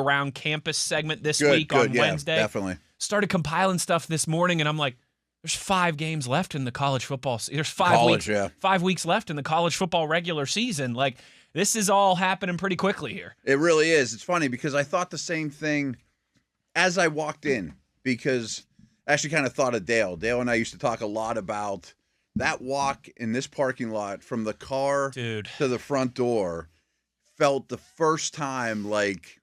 around campus segment this week on Wednesday. Definitely. Started compiling stuff this morning, and I'm like, there's 5 games left in the college football. There's 5 weeks left in the college football regular season. Like, this is all happening pretty quickly here. It really is. It's funny because I thought the same thing as I walked in, because I actually kind of thought of Dale. Dale and I used to talk a lot about that walk in this parking lot from the car to the front door. Felt the first time like,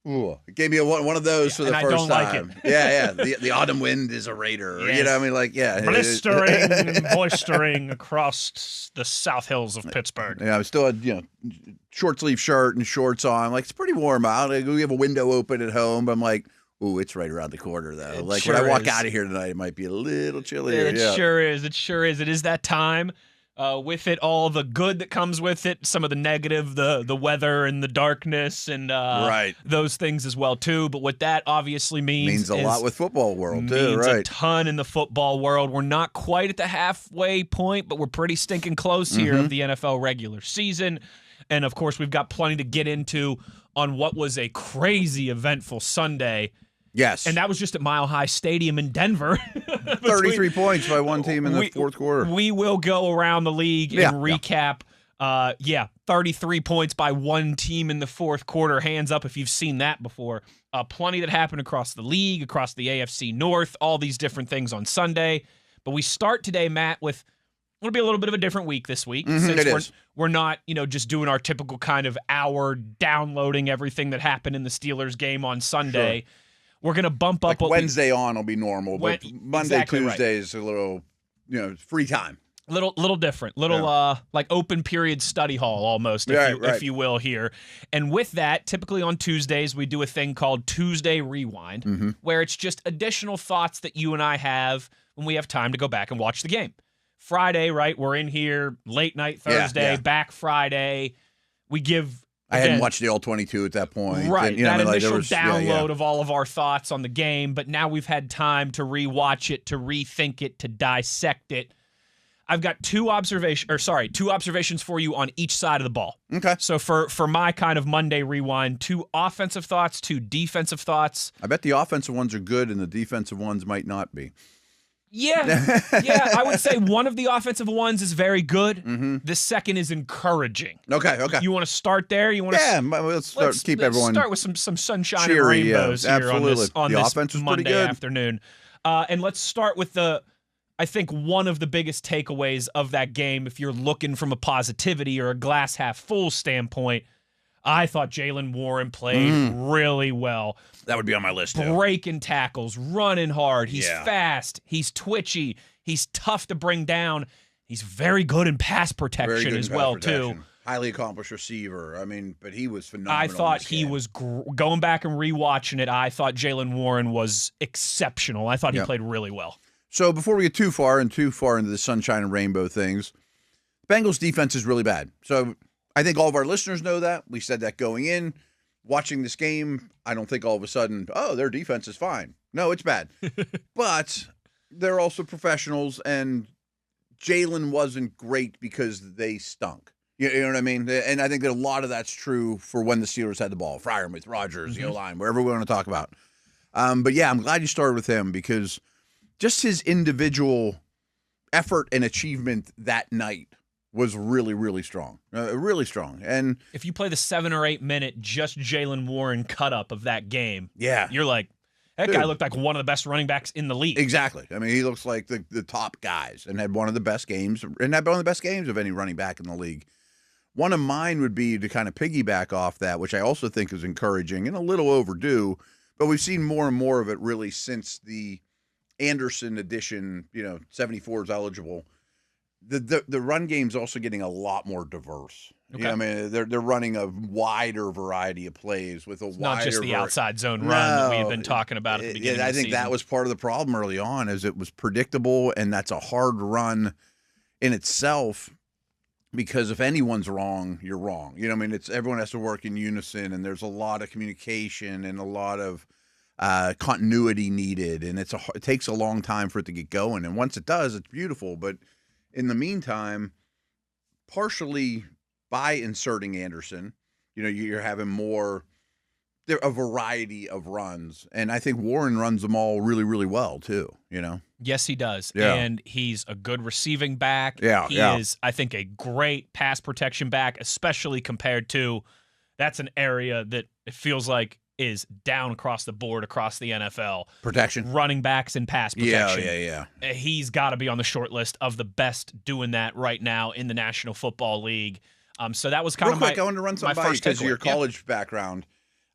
ooh, it gave me one of those for the first time. Like yeah. The autumn wind is a raider. Yes. You know what I mean? Like, yeah. Blistering and boistering across the South Hills of Pittsburgh. Yeah, I still had, short sleeve shirt and shorts on. Like, it's pretty warm out. Like, we have a window open at home, but I'm like, ooh, it's right around the corner, though. When I walk out of here tonight, it might be a little chillier. It sure is. It sure is. It is that time. With it, all the good that comes with it, some of the negative, the weather and the darkness and those things as well, too. But what that obviously means a lot with football world, too, right? Means a ton in the football world. We're not quite at the halfway point, but we're pretty stinking close here of the NFL regular season. And, of course, we've got plenty to get into on what was a crazy eventful Sunday. Yes. And that was just at Mile High Stadium in Denver. 33 points by one team in the fourth quarter. We will go around the league and recap. 33 points by one team in the fourth quarter. Hands up if you've seen that before. Plenty that happened across the league, across the AFC North, all these different things on Sunday. But we start today, Matt, with it'll be a little bit of a different week this week. Since we're not, just doing our typical kind of hour downloading everything that happened in the Steelers game on Sunday. Sure. We're going to bump up. Like Wednesday on will be normal, but Monday, Tuesday is a little, free time. Little different. Like open period study hall almost, if you will, here. And with that, typically on Tuesdays, we do a thing called Tuesday Rewind, where it's just additional thoughts that you and I have when we have time to go back and watch the game. Friday, right, we're in here, late night Thursday, back Friday. We give... I hadn't watched the All-22 at that point. Right, and, that initial download of all of our thoughts on the game, but now we've had time to rewatch it, to rethink it, to dissect it. I've got two observations for you on each side of the ball. Okay. So for my kind of Monday rewind, 2 offensive thoughts, 2 defensive thoughts. I bet the offensive ones are good and the defensive ones might not be. Yeah, I would say one of the offensive ones is very good. The second is encouraging. Okay. You want to start there? You want to? Let's keep everyone start with some sunshine cheery, and rainbows here on this Monday afternoon. And let's start with I think one of the biggest takeaways of that game, if you're looking from a positivity or a glass half full standpoint, I thought Jaylen Warren played really well. That would be on my list, too. Breaking tackles, running hard. He's fast. He's twitchy. He's tough to bring down. He's very good in pass protection as well, too. Highly accomplished receiver. But he was phenomenal. I thought he was, going back and rewatching it, I thought Jaylen Warren was exceptional. I thought he played really well. So before we get too far into the sunshine and rainbow things, Bengals defense is really bad. So I think all of our listeners know that. We said that going in. Watching this game, I don't think all of a sudden, their defense is fine. No, it's bad. But they're also professionals, and Jaylen wasn't great because they stunk. You know what I mean? And I think that a lot of that's true for when the Steelers had the ball. Freiermuth, Rodgers, line, wherever we want to talk about. But yeah, I'm glad you started with him because just his individual effort and achievement that night was really, really strong. Really strong. And if you play the 7 or 8 minute just Jaylen Warren cut up of that game, you're like, that guy looked like one of the best running backs in the league. Exactly. He looks like the top guys and had one of the best games of any running back in the league. One of mine would be to kind of piggyback off that, which I also think is encouraging and a little overdue, but we've seen more and more of it really since the Anderson edition, 74 is eligible. The run game's also getting a lot more diverse. Okay. They're running a wider variety of plays with not just the outside zone run that we've been talking about at the beginning of the season. I think that was part of the problem early on, is it was predictable, and that's a hard run in itself because if anyone's wrong, you're wrong. It's everyone has to work in unison, and there's a lot of communication and a lot of continuity needed, and it takes a long time for it to get going. And once it does, it's beautiful, but in the meantime, partially by inserting Anderson, you're having more there a variety of runs, and I think Warren runs them all really, really well too. Yes, he does. Yeah. And he's a good receiving back. Yeah, he yeah. is, I think, a great pass protection back, especially compared to that's an area that it feels like is down across the board across the NFL. Protection. Running backs and pass protection. Yeah. He's got to be on the short list of the best doing that right now in the National Football League. So that was kind Real of quick, my I wanted to run something by you first because of your takeaway. Yeah. college background.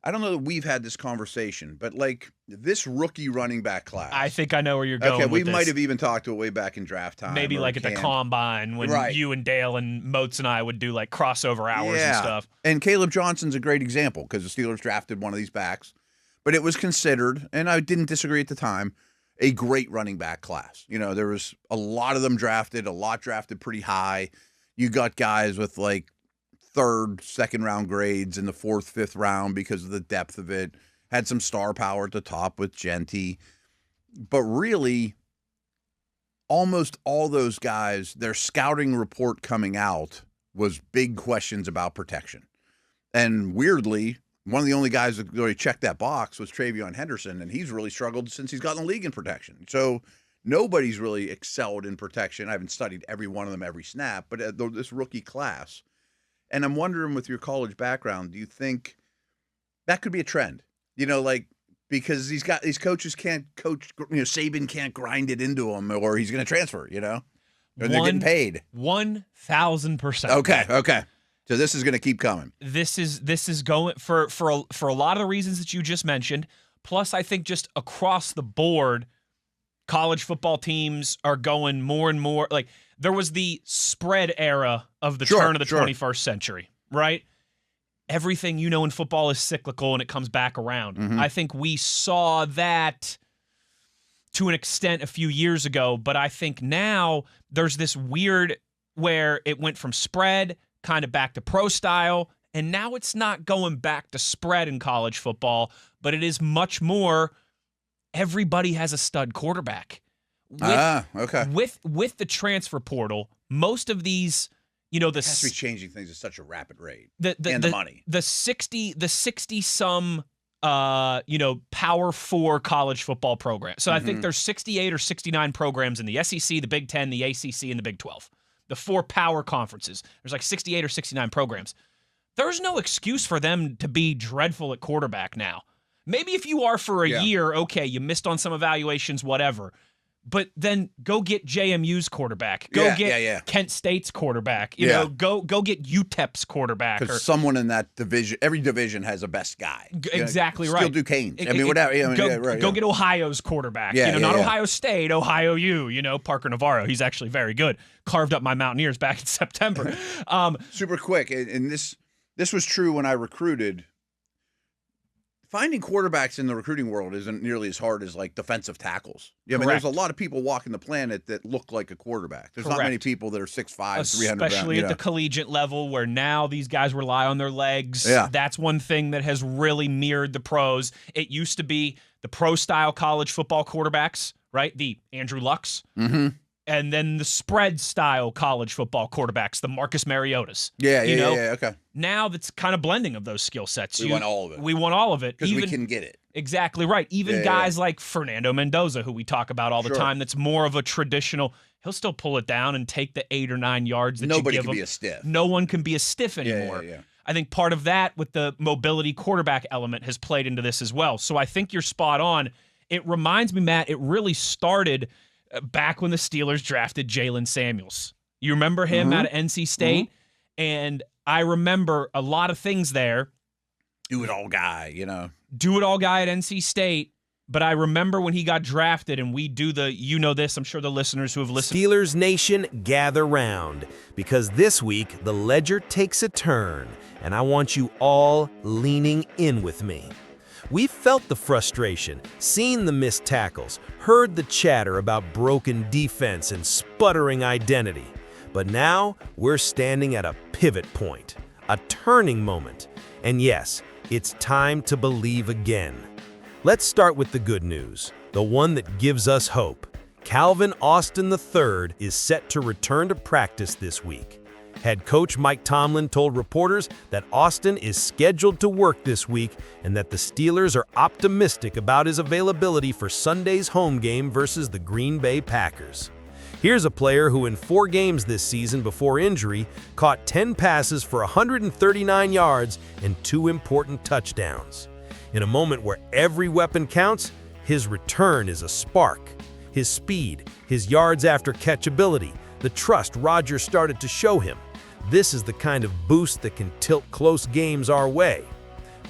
I don't know that we've had this conversation, but like this rookie running back class. I think I know where you're going Okay, we with this. might have even talked to it way back in draft time. Maybe or like at the camp. combine when Right. you and Dale and Moats and I would do like crossover hours and stuff. And Caleb Johnson's a great example because the Steelers drafted one of these backs, but it was considered, and I didn't disagree at the time, a great running back class. There was a lot of them drafted, a lot drafted pretty high. You got guys with like third, second round grades in the fourth, fifth round because of the depth of it. Had some star power at the top with Genty. But really, almost all those guys, their scouting report coming out was big questions about protection. And weirdly, one of the only guys that really checked that box was Travion Henderson, and he's really struggled since he's gotten in the league in protection. So nobody's really excelled in protection. I haven't studied every one of them every snap, but this rookie class. And I'm wondering, with your college background, do you think that could be a trend? Because these coaches can't coach. Saban can't grind it into him, or he's going to transfer. And they're getting paid 1,000%. Okay. So this is going to keep coming. This is going for a lot of the reasons that you just mentioned. Plus, I think just across the board, college football teams are going more and more like. There was the spread era of the turn of the 21st century, right? Everything in football is cyclical and it comes back around. Mm-hmm. I think we saw that to an extent a few years ago, but I think now there's this weird where it went from spread kind of back to pro style, and now it's not going back to spread in college football, but it is much more everybody has a stud quarterback. With the transfer portal, most of these, it has to be changing things at such a rapid rate. The money. The 60 some Power 4 college football programs. So I think there's 68 or 69 programs in the SEC, the Big 10, the ACC, and the Big 12. The 4 power conferences. There's like 68 or 69 programs. There's no excuse for them to be dreadful at quarterback now. Maybe if you are for a year, okay, you missed on some evaluations, whatever. But then go get JMU's quarterback. Go get Kent State's quarterback. Go get UTEP's quarterback. Because someone in that division, every division has a best guy. Exactly right. Still Duquesne. Whatever. Go get Ohio's quarterback. Not Ohio State, Ohio U. Parker Navarro. He's actually very good. Carved up my Mountaineers back in September. Super quick, and this was true when I recruited. Finding quarterbacks in the recruiting world isn't nearly as hard as like defensive tackles. There's a lot of people walking the planet that look like a quarterback. There's not many people that are 6'5", 300 pounds. Especially at the collegiate level where now these guys rely on their legs. Yeah. That's one thing that has really mirrored the pros. It used to be the pro-style college football quarterbacks, right? The Andrew Lucks. Mm-hmm. And then the spread-style college football quarterbacks, the Marcus Mariotas. Okay. Now that's kind of blending of those skill sets. We want all of it. We want all of it. Because we can get it. Exactly right. Even guys like Fernando Mendoza, who we talk about all the time, that's more of a traditional, he'll still pull it down and take the 8 or 9 yards that Nobody you give him. can be a stiff. No one can be a stiff anymore. I think part of that with the mobility quarterback element has played into this as well. So I think you're spot on. It reminds me, Matt, it really started back when the Steelers drafted Jalen Samuels. You remember him out of NC State? And I remember a lot of things there. Do-it-all guy, Do-it-all guy at NC State. But I remember when he got drafted, and we do this, I'm sure the listeners who have listened. Steelers Nation, gather round, because this week the ledger takes a turn, and I want you all leaning in with me. We've felt the frustration, seen the missed tackles, heard the chatter about broken defense and sputtering identity. But now we're standing at a pivot point, a turning moment. And yes, it's time to believe again. Let's start with the good news, the one that gives us hope. Calvin Austin III is set to return to practice this week. head coach Mike Tomlin told reporters that Austin is scheduled to work this week and that the Steelers are optimistic about his availability for Sunday's home game versus the Green Bay Packers. Here's a player who in 4 games this season before injury caught 10 passes for 139 yards and 2 important touchdowns. In a moment where every weapon counts, his return is a spark. His speed, his yards after catch ability, the trust Rodgers started to show him. This is the kind of boost that can tilt close games our way.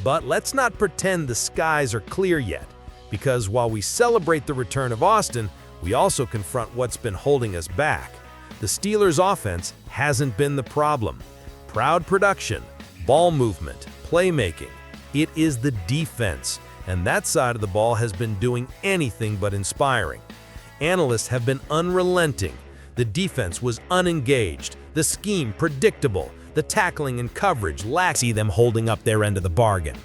But let's not pretend the skies are clear yet, because while we celebrate the return of Austin, we also confront what's been holding us back. The Steelers' offense hasn't been the problem. Proud production, ball movement, playmaking. It is the defense, and that side of the ball has been doing anything but inspiring. Analysts have been unrelenting. The defense was unengaged, the scheme predictable, the tackling and coverage lacked. See them holding up their end of the bargain.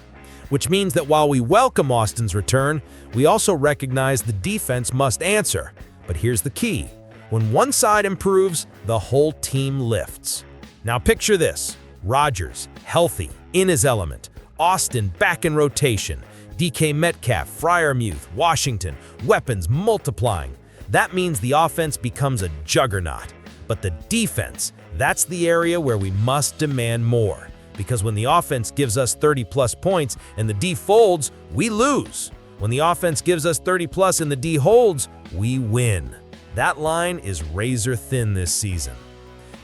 Which means that while we welcome Austin's return, we also recognize the defense must answer. But here's the key. When one side improves, the whole team lifts. Now picture this. Rodgers, healthy, in his element. Austin back in rotation. DK Metcalf, Freiermuth, Washington, weapons multiplying. That means the offense becomes a juggernaut. But the defense, that's the area where we must demand more. Because when the offense gives us 30-plus points and the D folds, we lose. When the offense gives us 30-plus and the D holds, we win. That line is razor thin this season.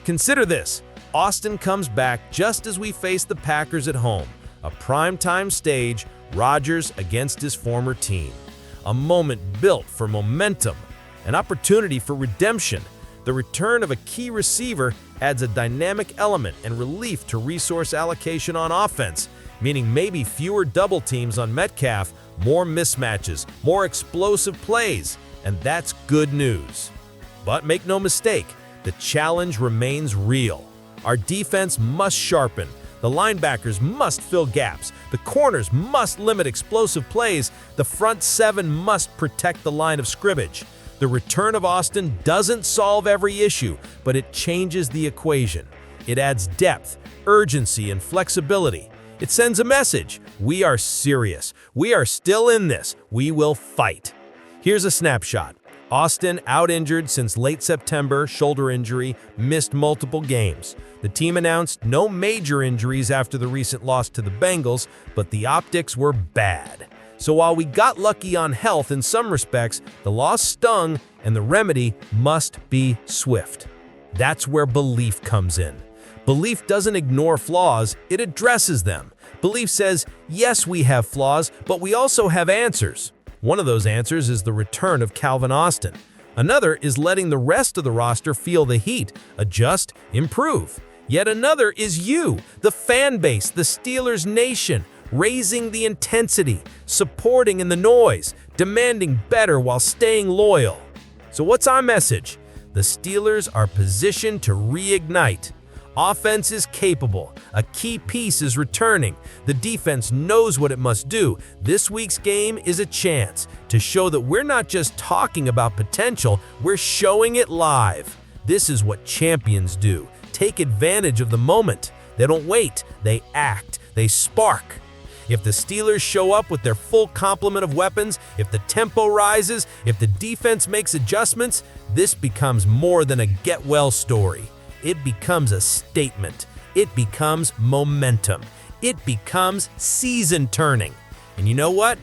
Consider this. Austin comes back just as we face the Packers at home. A primetime stage, Rodgers against his former team. A moment built for momentum. An opportunity for redemption. The return of a key receiver adds a dynamic element and relief to resource allocation on offense, meaning maybe fewer double teams on Metcalf, more mismatches, more explosive plays, and that's good news. But make no mistake, the challenge remains real. Our defense must sharpen. The linebackers must fill gaps. The corners must limit explosive plays. The front 7 must protect the line of scrimmage. The return of Austin doesn't solve every issue, but it changes the equation. It adds depth, urgency, and flexibility. It sends a message. We are serious. We are still in this. We will fight. Here's a snapshot. Austin out injured since late September, shoulder injury, missed multiple games. The team announced no major injuries after the recent loss to the Bengals, but the optics were bad. So while we got lucky on health in some respects, the loss stung and the remedy must be swift. That's where belief comes in. Belief doesn't ignore flaws, it addresses them. Belief says, yes, we have flaws, but we also have answers. One of those answers is the return of Calvin Austin. Another is letting the rest of the roster feel the heat, adjust, improve. Yet another is you, the fan base, the Steelers nation, raising the intensity, supporting in the noise, demanding better while staying loyal. So what's our message? The Steelers are positioned to reignite. Offense is capable. A key piece is returning. The defense knows what it must do. This week's game is a chance to show that we're not just talking about potential, we're showing it live. This is what champions do. Take advantage of the moment. They don't wait, they act, they spark. If the Steelers show up with their full complement of weapons, if the tempo rises, if the defense makes adjustments, this becomes more than a get-well story. It becomes a statement. It becomes momentum. It becomes season-turning. And you know what?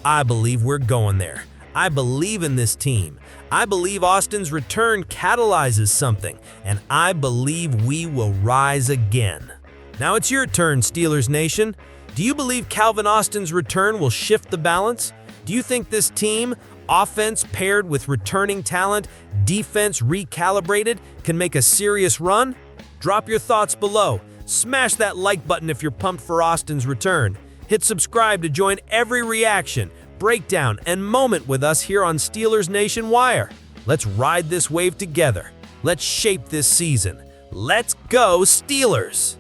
I believe we're going there. I believe in this team. I believe Austin's return catalyzes something, and I believe we will rise again. Now it's your turn, Steelers Nation. Do you believe Calvin Austin's return will shift the balance? Do you think this team, offense paired with returning talent, defense recalibrated, can make a serious run? Drop your thoughts below. Smash that like button if you're pumped for Austin's return. Hit subscribe to join every reaction, breakdown, and moment with us here on Steelers Nation Wire. Let's ride this wave together. Let's shape this season. Let's go, Steelers!